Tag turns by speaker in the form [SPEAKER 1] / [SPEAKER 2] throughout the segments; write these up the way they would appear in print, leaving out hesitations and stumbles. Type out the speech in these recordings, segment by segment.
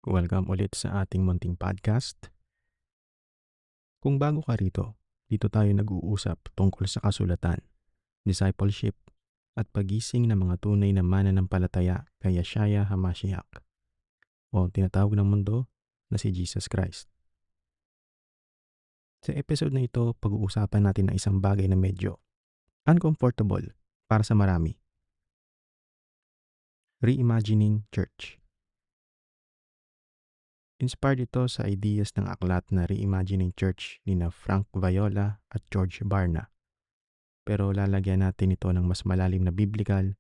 [SPEAKER 1] Welcome ulit sa ating munting podcast. Kung bago ka rito, dito tayo nag-uusap tungkol sa kasulatan, discipleship, at pagising ng mga tunay na mananampalataya kay Yeshua HaMashiach o tinatawag ng mundo na si Jesus Christ. Sa episode na ito, pag-uusapan natin ang isang bagay na medyo uncomfortable para sa marami. Reimagining Church. Inspired ito sa ideas ng aklat na Reimagining Church ni na Frank Viola at George Barna. Pero lalagyan natin ito ng mas malalim na biblical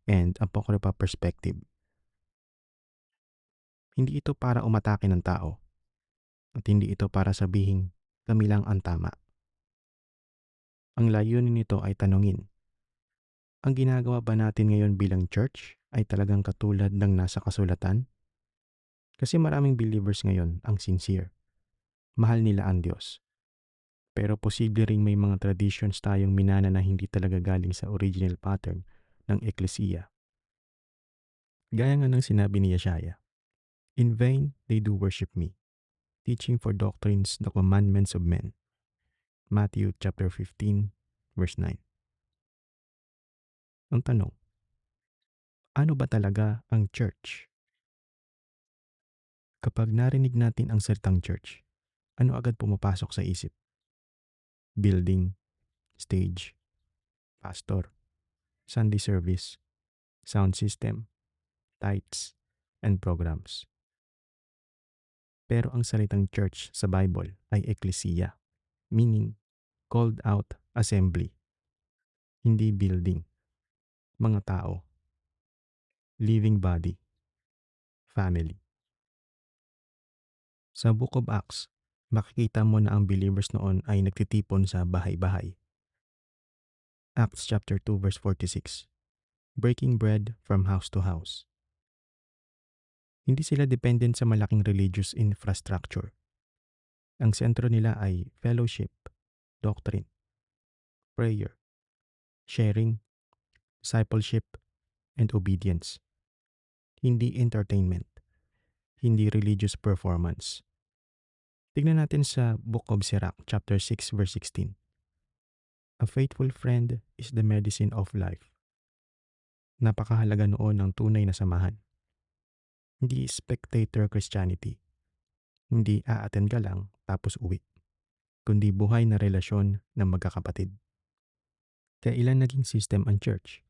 [SPEAKER 1] and apocryphal perspective. Hindi ito para umatake ng tao at hindi ito para sabihin kami lang ang tama. Ang layunin nito ay tanungin, ang ginagawa ba natin ngayon bilang church ay talagang katulad ng nasa kasulatan? Kasi maraming believers ngayon ang sincere. Mahal nila ang Diyos. Pero posible ring may mga traditions tayong minana na hindi talaga galing sa original pattern ng eklesiya. Gaya nga ng sinabi ni Yeshaya, "In vain they do worship me, teaching for doctrines the commandments of men." Matthew chapter 15, verse 9. Ang tanong, ano ba talaga ang church? Kapag narinig natin ang salitang church, ano agad pumapasok sa isip? Building, stage, pastor, Sunday service, sound system, tithes, and programs. Pero ang salitang church sa Bible ay ecclesia, meaning called out assembly, hindi building, mga tao, living body, family. Sa Book of Acts, makikita mo na ang believers noon ay nagtitipon sa bahay-bahay. Acts chapter 2 verse 46. Breaking bread from house to house. Hindi sila dependent sa malaking religious infrastructure. Ang sentro nila ay fellowship, doctrine, prayer, sharing, discipleship, and obedience. Hindi entertainment. Hindi religious performance. Tignan natin sa Book of Sirach, chapter 6, verse 16. A faithful friend is the medicine of life. Napakahalaga noon ng tunay na samahan. Hindi spectator Christianity. Hindi a-attend ka lang tapos uwi. Kundi buhay na relasyon ng magkakapatid. Kailan naging system ang church?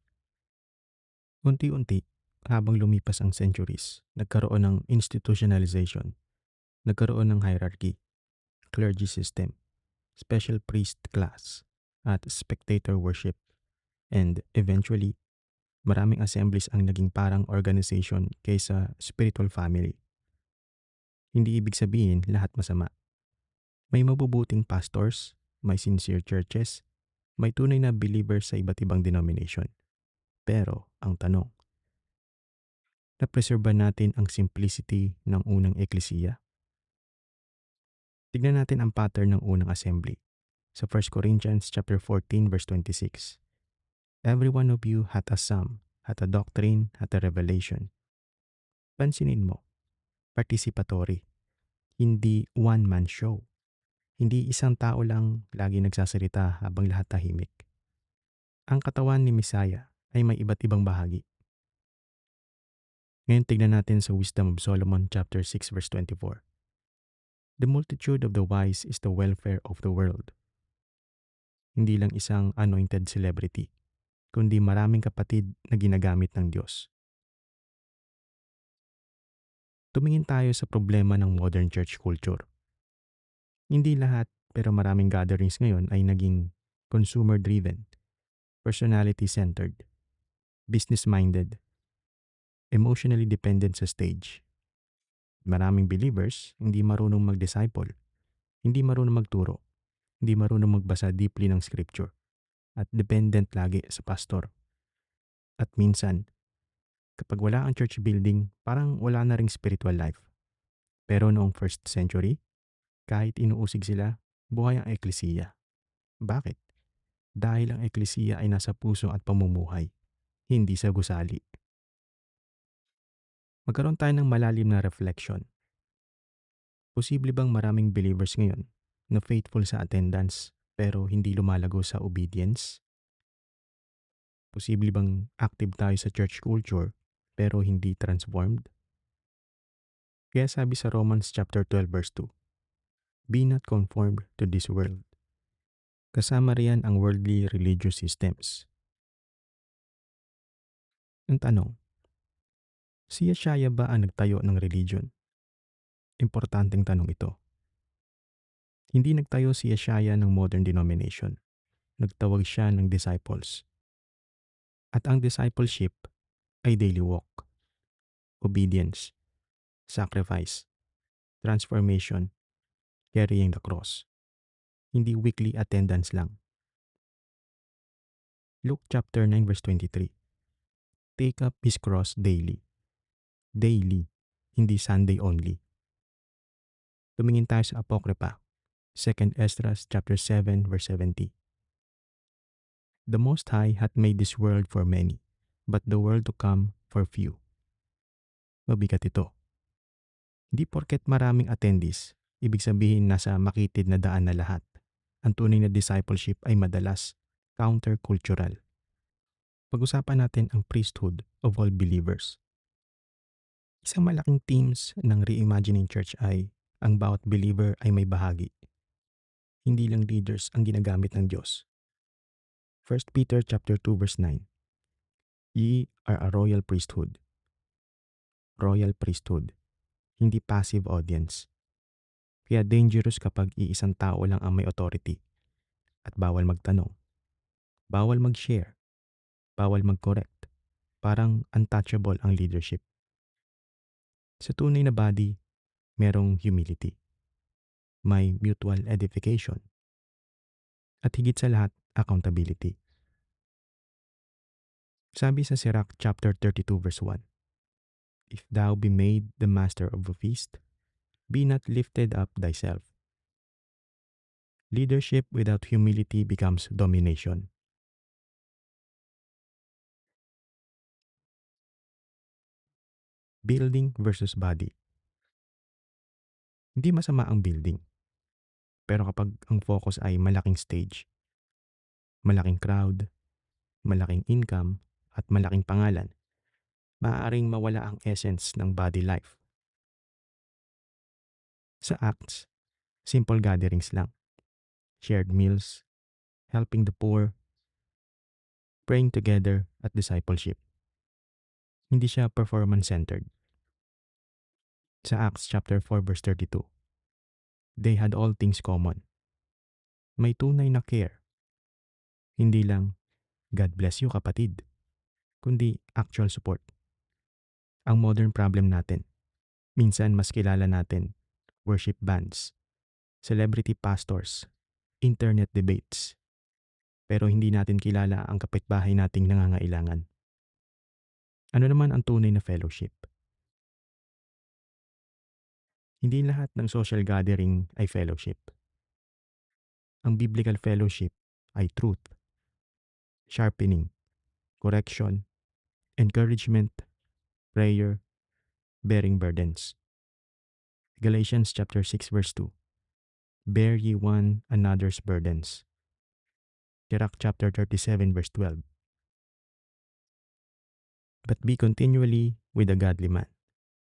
[SPEAKER 1] Unti-unti, habang lumipas ang centuries, nagkaroon ng institutionalization. Nagkaroon ng hierarchy, clergy system, special priest class, at spectator worship. And eventually, maraming assemblies ang naging parang organization kaysa spiritual family. Hindi ibig sabihin lahat masama. May mabubuting pastors, may sincere churches, may tunay na believers sa iba't ibang denomination. Pero ang tanong, na-preserve ba natin ang simplicity ng unang eklesiya? Tignan natin ang pattern ng unang assembly. Sa 1 Corinthians chapter 14 verse 26. Every one of you hath a psalm, hath a doctrine, hath a revelation. Pansinin mo, participatory, hindi one-man show. Hindi isang tao lang lagi nagsasalita habang lahat tahimik. Ang katawan ni Messiah ay may iba't ibang bahagi. Ngayon tignan natin sa Wisdom of Solomon chapter 6 verse 24. The multitude of the wise is the welfare of the world. Hindi lang isang anointed celebrity, kundi maraming kapatid na ginagamit ng Diyos. Tumingin tayo sa problema ng modern church culture. Hindi lahat pero maraming gatherings ngayon ay naging consumer-driven, personality-centered, business-minded, emotionally dependent sa stage. Maraming believers hindi marunong mag-disciple, hindi marunong magturo, hindi marunong magbasa deeply ng scripture, at dependent lagi sa pastor. At minsan, kapag wala ang church building, parang wala na ring spiritual life. Pero noong first century, kahit inuusig sila, buhay ang eklesiya. Bakit? Dahil ang eklesiya ay nasa puso at pamumuhay, hindi sa gusali. Magkaroon tayo ng malalim na reflection. Posible bang maraming believers ngayon na faithful sa attendance pero hindi lumalago sa obedience? Posible bang active tayo sa church culture pero hindi transformed? Kaya sabi sa Romans chapter 12 verse 2, "Be not conformed to this world." Kasama riyan ang worldly religious systems. Ang tanong, si Yeshaya ba ang nagtayo ng religion? Importanteng tanong ito. Hindi nagtayo si Yeshaya ng modern denomination. Nagtawag siya ng disciples. At ang discipleship ay daily walk, obedience, sacrifice, transformation, carrying the cross. Hindi weekly attendance lang. Luke chapter 9 verse 23. Take up his cross daily. Daily, hindi Sunday only. Tumingin tayo sa Apocrypha, 2 Esdras chapter 7 verse 70. The Most High hath made this world for many, but the world to come for few. Mabigat ito. Hindi porket maraming attendees, ibig sabihin nasa makitid na daan na lahat. Ang tunay na discipleship ay madalas countercultural. Pag-usapan natin ang priesthood of all believers. Isang malaking themes ng Reimagining Church ay ang bawat believer ay may bahagi. Hindi lang leaders ang ginagamit ng Diyos. 1 Peter chapter 2 verse 9. Ye are a royal priesthood. Royal priesthood, hindi passive audience. Kaya dangerous kapag iisang tao lang ang may authority at bawal magtanong, bawal mag-share, bawal mag-correct. Parang untouchable ang leadership. Sa tunay na body, merong humility. May mutual edification. At higit sa lahat, accountability. Sabi sa Sirach chapter 32 verse 1, If thou be made the master of a feast, be not lifted up thyself. Leadership without humility becomes domination. Building versus body. Hindi masama ang building. Pero kapag ang focus ay malaking stage, malaking crowd, malaking income, at malaking pangalan, maaaring mawala ang essence ng body life. Sa Acts, simple gatherings lang. Shared meals, helping the poor, praying together at discipleship. Hindi siya performance-centered. Sa Acts chapter 4 verse 32, they had all things common. May tunay na care. Hindi lang, God bless you kapatid, kundi actual support. Ang modern problem natin, minsan mas kilala natin, worship bands, celebrity pastors, internet debates, pero hindi natin kilala ang kapitbahay nating nangangailangan. Ano naman ang tunay na fellowship? Hindi lahat ng social gathering ay fellowship. Ang biblical fellowship ay truth, sharpening, correction, encouragement, prayer, bearing burdens. Galatians chapter 6 verse 2. Bear ye one another's burdens. Sirach chapter 37 verse 12. But be continually with a godly man.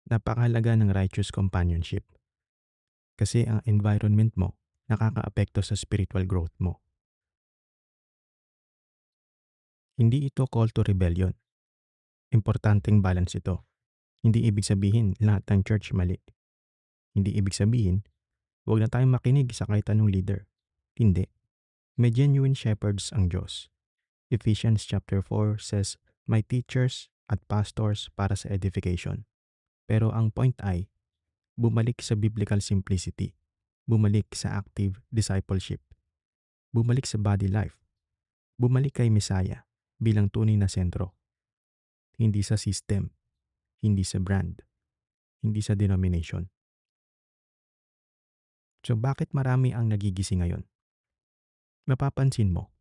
[SPEAKER 1] Napakahalaga ng righteous companionship. Kasi ang environment mo nakakaapekto sa spiritual growth mo. Hindi ito call to rebellion. Importanteng balance ito. Hindi ibig sabihin lahat ng church mali. Hindi ibig sabihin, huwag na tayong makinig sa kahit anong leader. Hindi. May genuine shepherds ang Diyos. Ephesians chapter 4 says, "My teachers at pastors para sa edification." Pero ang point ay, bumalik sa biblical simplicity. Bumalik sa active discipleship. Bumalik sa body life. Bumalik kay Messiah bilang tunay na sentro. Hindi sa system, hindi sa brand, hindi sa denomination. So bakit marami ang nagigising ngayon? Mapapansin mo,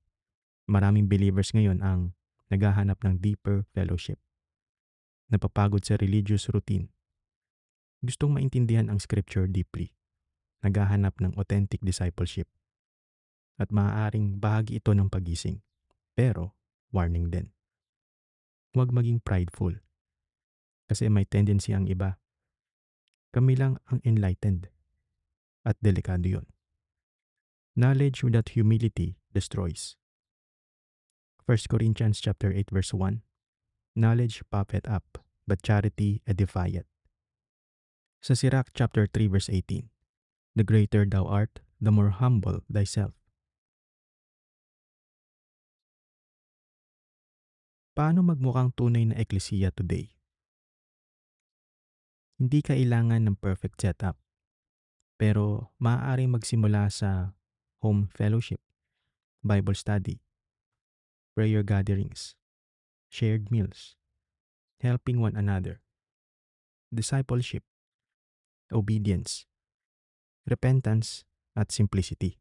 [SPEAKER 1] maraming believers ngayon ang naghahanap ng deeper fellowship. Napapagod sa religious routine. Gustong maintindihan ang scripture deeply. naghahanap ng authentic discipleship at maaaring bahagi ito ng pagising. Pero, warning din, huwag maging prideful kasi may tendency ang iba. Kami lang ang enlightened at delikado yun. Knowledge without humility destroys. 1 Corinthians chapter 8 verse 1. Knowledge puffeth up, but charity edifieth. Sa Sirach chapter 3 verse 18. The greater thou art, the more humble thyself. Paano magmukhang tunay na eklesiya today? Hindi kailangan ng perfect setup, pero maaaring magsimula sa home fellowship, Bible study, prayer gatherings, shared meals, helping one another, discipleship, obedience, repentance, at simplicity.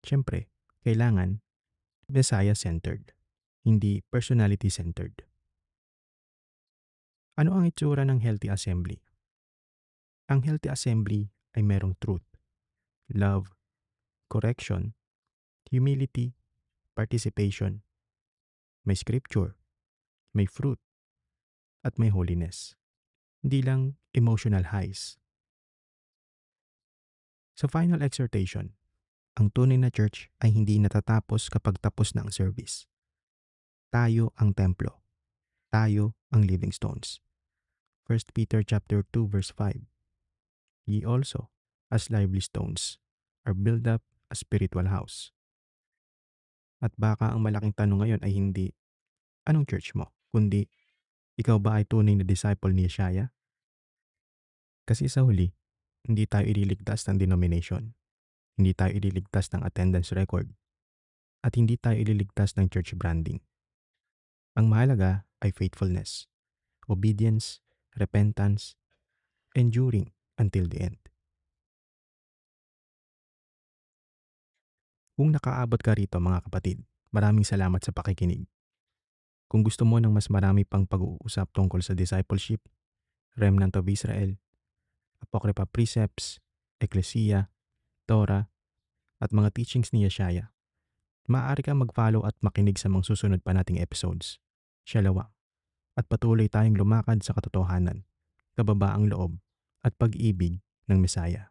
[SPEAKER 1] Siyempre, kailangan Messiah-centered, hindi personality-centered. Ano ang itsura ng healthy assembly? Ang healthy assembly ay merong truth, love, correction, humility, participation, may scripture, may fruit, at may holiness. Hindi lang emotional highs. Sa final exhortation, ang tunay na church ay hindi natatapos kapag tapos na ang service. Tayo ang templo. Tayo ang living stones. 1 Peter chapter 2 verse 5. Ye also, as lively stones, are built up a spiritual house. At baka ang malaking tanong ngayon ay hindi, anong church mo? Kundi, ikaw ba ay tunay na disciple ni Yeshaya? Kasi sa huli, hindi tayo ililigtas ng denomination. Hindi tayo ililigtas ng attendance record. At hindi tayo ililigtas ng church branding. Ang mahalaga ay faithfulness, obedience, repentance, enduring until the end. Kung nakaabot ka rito mga kapatid, maraming salamat sa pakikinig. Kung gusto mo ng mas marami pang pag-uusap tungkol sa discipleship, Remnant of Israel, Apocrypha Precepts, Ecclesia, Torah, at mga teachings ni Yeshaya, maaari kang mag-follow at makinig sa mga susunod pa nating episodes. Shalom. At patuloy tayong lumakad sa katotohanan, kababaang loob, at pag-ibig ng Mesaya.